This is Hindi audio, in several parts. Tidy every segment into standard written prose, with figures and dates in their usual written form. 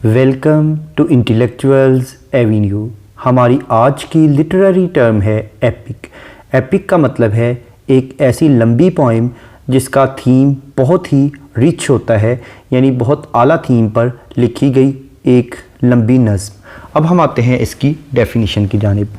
Welcome to intellectuals Avenue. हमारी आज की लिटरेरी टर्म है एपिक। एपिक का मतलब है एक ऐसी लंबी पोइम जिसका थीम बहुत ही रिच होता है, यानी बहुत आला थीम पर लिखी गई एक लंबी नज़्म। अब हम आते हैं इसकी डेफिनेशन की जानिब।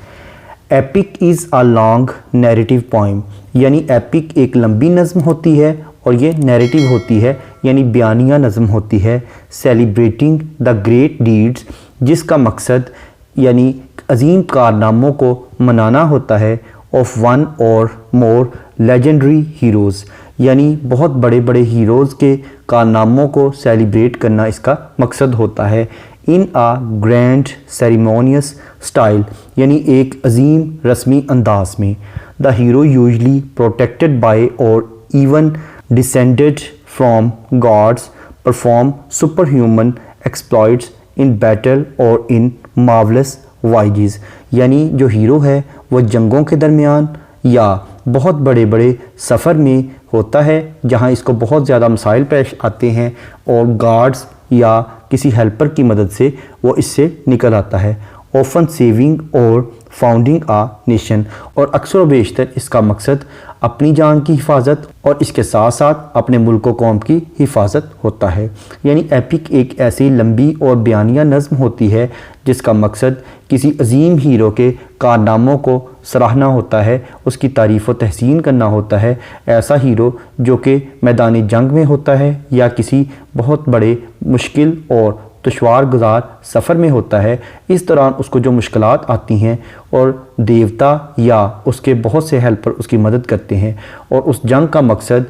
Epic is a long narrative poem, यानी एपिक एक लंबी नज़्म होती है और ये नैरेटिव होती है, यानी बयानिया नज़्म होती है। सेलिब्रेटिंग द ग्रेट डीड्स, जिसका मकसद यानी अजीम कारनामों को मनाना होता है। ऑफ वन और मोर लेजेंडरी हीरोज़, यानी बहुत बड़े बड़े हीरोज़ के कारनामों को सेलिब्रेट करना इसका मकसद होता है। इन आ ग्रैंड सेरेमोनियस स्टाइल, यानी एक अजीम रस्मी अंदाज में। The hero usually protected by और even descended from gods perform superhuman exploits in battle or in marvelous voyages, यानी जो हीरो है वो जंगों के दरमियान या बहुत बड़े बड़े सफ़र में होता है जहाँ इसको बहुत ज़्यादा मसाइल पेश आते हैं और गार्ड्स या किसी हेल्पर की मदद से वो इससे निकल आता है। ऑफन सेविंग और फाउंडिंग आ नेशन, और अक्सर व बेशतर इसका मकसद अपनी जान की हिफाजत और इसके साथ साथ अपने मुल्क व कौम की हिफाजत होता है। यानी एपिक एक ऐसी लंबी और बयानिया नज़्म होती है जिसका मकसद किसी अजीम हीरो के कारनामों को सराहना होता है, उसकी तारीफ़ व तहसीन करना होता है। ऐसा हीरो जो कि मैदान जंग में होता है या किसी बहुत बड़े मुश्किल और दुश्वार गुजार सफ़र में होता है। इस दौरान उसको जो मुश्किलात आती हैं और देवता या उसके बहुत से हेल्पर उसकी मदद करते हैं, और उस जंग का मकसद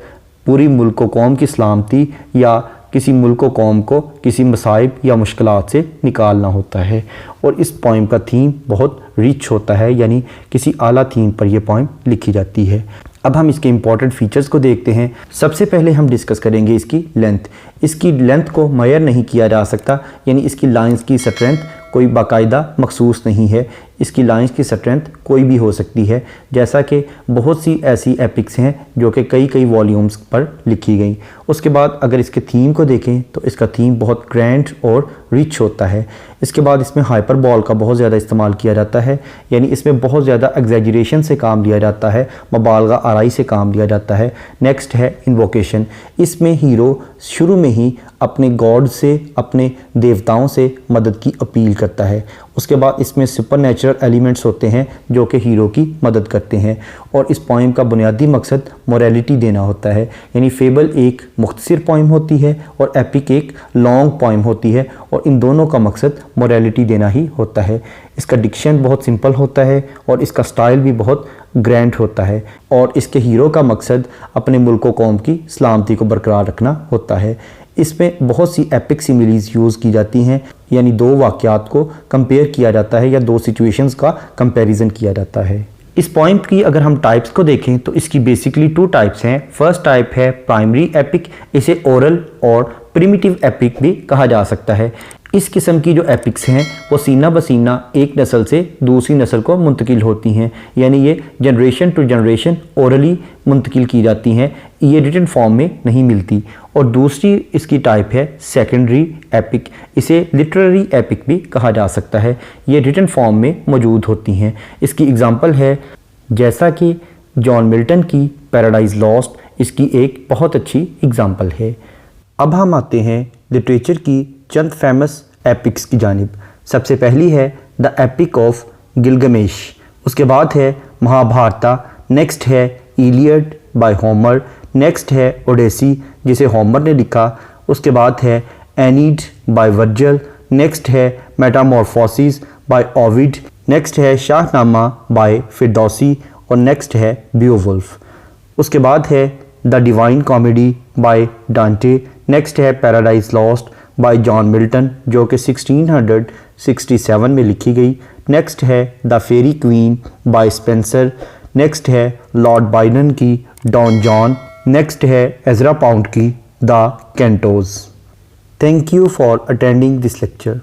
पूरी मुल्क व कौम की सलामती या किसी मुल्क व कौम को किसी मसाइब या मुश्किलात से निकालना होता है। और इस पोइम का थीम बहुत रिच होता है, यानी किसी आला थीम पर यह पोइम लिखी जाती है। अब हम इसके इंपॉर्टेंट फीचर्स को देखते हैं। सबसे पहले हम डिस्कस करेंगे इसकी लेंथ। इसकी लेंथ को मेजर नहीं किया जा सकता, यानी इसकी लाइंस की स्ट्रेंथ कोई बाकायदा मखसूस नहीं है। इसकी लाइंस की स्ट्रेंथ कोई भी हो सकती है, जैसा कि बहुत सी ऐसी एपिक्स हैं जो कि कई कई वॉल्यूम्स पर लिखी गई। उसके बाद अगर इसके थीम को देखें तो इसका थीम बहुत ग्रैंड और रिच होता है। इसके बाद इसमें हाइपरबॉल का बहुत ज़्यादा इस्तेमाल किया जाता है, यानी इसमें बहुत ज़्यादा एग्जैजरेशन से काम लिया जाता है, मुबालगा आराई से काम लिया जाता है। नेक्स्ट है इन्वोकेशन। इसमें हीरो शुरू में ही अपने गॉड से, अपने देवताओं से मदद की अपील करता है। उसके बाद इसमें सुपरनैचुरल एलिमेंट्स होते हैं जो कि हीरो की मदद करते हैं। और इस पोइम का बुनियादी मकसद मोरालिटी देना होता है, यानी फेबल एक मुख्तसर पोइम होती है और एपिक एक लॉन्ग पोइम होती है, और इन दोनों का मकसद मोरालिटी देना ही होता है। इसका डिक्शन बहुत सिंपल होता है और इसका स्टाइल भी बहुत ग्रैंड होता है, और इसके हीरो का मकसद अपने मुल्क व कौम की सलामती को बरकरार रखना होता है। इसमें बहुत सी एपिक सिमिलीज यूज़ की जाती हैं, यानी दो वाक़यात को कंपेयर किया जाता है या दो सिचुएशंस का कंपैरिजन किया जाता है। इस पोइम की अगर हम टाइप्स को देखें तो इसकी बेसिकली 2 टाइप्स हैं। फर्स्ट टाइप है प्राइमरी एपिक, इसे ओरल और प्रिमिटिव एपिक भी कहा जा सकता है। इस किस्म की जो एपिक्स हैं वो सीना बसीना एक नस्ल से दूसरी नस्ल को मुंतकिल होती हैं, यानी ये जनरेशन टू जनरेशन ओरली मुंतकिल की जाती हैं, ये रिटन फॉर्म में नहीं मिलती। और दूसरी इसकी टाइप है सेकेंडरी एपिक, इसे लिटरेरी एपिक भी कहा जा सकता है, ये रिटन फॉर्म में मौजूद होती हैं। इसकी एग्ज़ाम्पल है जैसा कि जॉन मिल्टन की पैराडाइज लॉस्ट, इसकी एक बहुत अच्छी एग्ज़ाम्पल है। अब हम आते हैं लिटरेचर की चंद फेमस एपिक्स की जानिब। सबसे पहली है द एपिक ऑफ गिलगमेश, उसके बाद है महाभारता, नेक्स्ट है इलियड बाय होमर, नेक्स्ट है ओडेसी जिसे होमर ने लिखा, उसके बाद है एनीड बाय वर्जल, नेक्स्ट है मेटामॉर्फोसिस बाय ओविड, नेक्स्ट है शाहनामा बाय फिरदौसी, और नेक्स्ट है बियोवुल्फ। उसके बाद है the Divine Comedy by Dante, next है Paradise Lost by John Milton जो कि 1667 में लिखी गई, नेक्स्ट है the Faerie Queene by Spenser, next है लॉर्ड बाइरन की डॉन जॉन, नेक्स्ट है एजरा पाउंड की the Cantos. Thank you for attending this lecture.